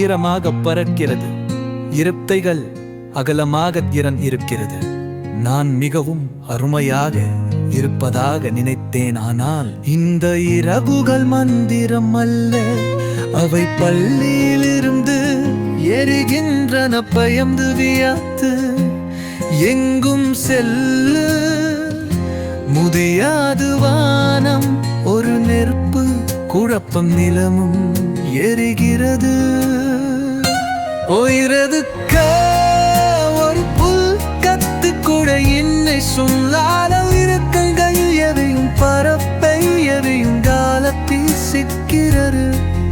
சுதந்திரமாக பறக்கிறது. இருத்தைகள் அகலமாக திறன் இருக்கிறது. நான் மிகவும் அருமையாக இருப்பதாக நினைத்தேன். ஆனால் இந்த இரவுகள் மந்திரம் அல்ல, அவை பள்ளியிலிருந்து எரிகின்றன. பயந்து வியாத்து எங்கும் செல்லு முதியாது வானம் ஒரு நெருப்பு. குழப்பம் நிலமும் எரிகிறது. ஓய்கிறதுக்க ஒரு புல் கத்து கூட என்னை சொல்லாத இருக்கங்கள் எவையும் பரப்பை எவையும் காலத்தில் சிக்கிறது.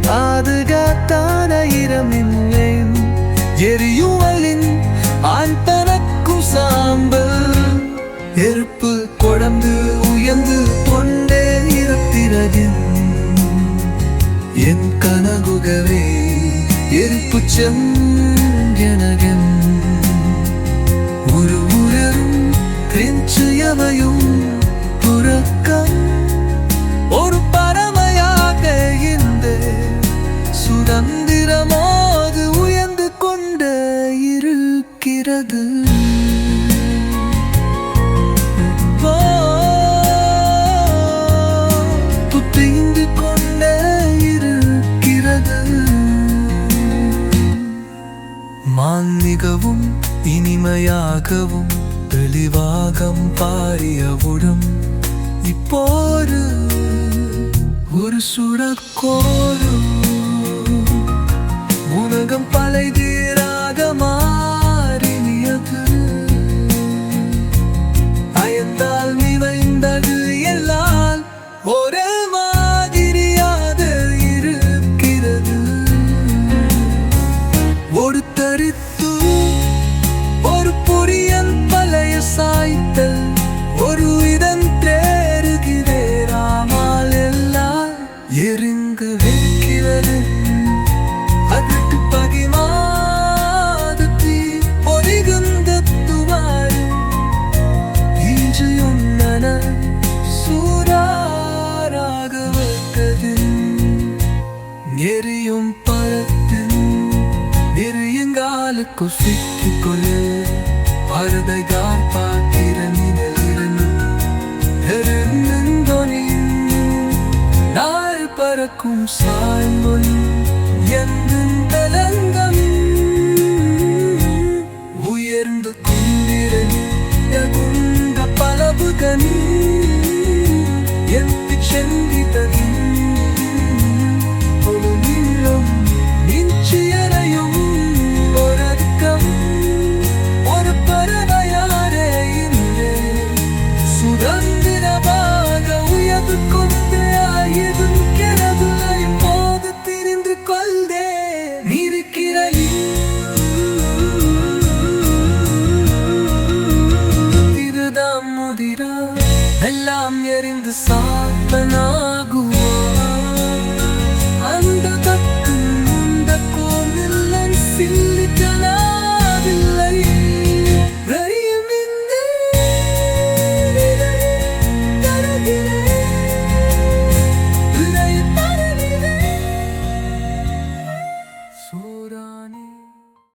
பாதுகாத்தான இடமில்லை எரியுவலின் ஆண் தனக்கும் சாம்பல். எருப்பு கொடந்து உயர்ந்து கொண்டே இருக்கிறது. என் கனகுகவே எரிப்பு செஞ்சனகன் ஒரு உயரும் பிரிஞ்சு எவையும் புறக்கம். ஒரு பறவையாக இந்த சுதந்திரமோது உயர்ந்து கொண்டே இருக்கிறது. மிகவும் இனிமையாகவும் தெளிவாகம் பாரியவுடன் இப்போது ஒரு சுடற்கோடு உலகம் பழைதீராக மாறினியது. அயந்தால் நிறைந்தது எல்லாம் ஒரே மாதிரியாக இருக்கிறது. ஒரு தரித்து ஒரு புரியல் பழைய சாய்த்தல் ஒரு இதன் தேறுகிறேராமல் எல்லாம் எரிந்து வைக்கிறது. அதற்கு பகிமாதத்தி பொறிகுந்த துவாரும் இன்று உன்னன சூராராக வைத்தது. எரியும் பழத்து எரியுங்காலுக்கு சிக்கிக்கொள்ளு பரதைகார் பார்க்கிற நிழலிருந்து நாள் பறக்கும் சாய்மொழி எங்கும் தலங்கம் உயர்ந்து கொண்டிருந்த பலவுகன் எந்த செந்தித்தனி ஒரு நீளம் நிச்சயரையும் எல்லாம் எரிந்து சாத்தனா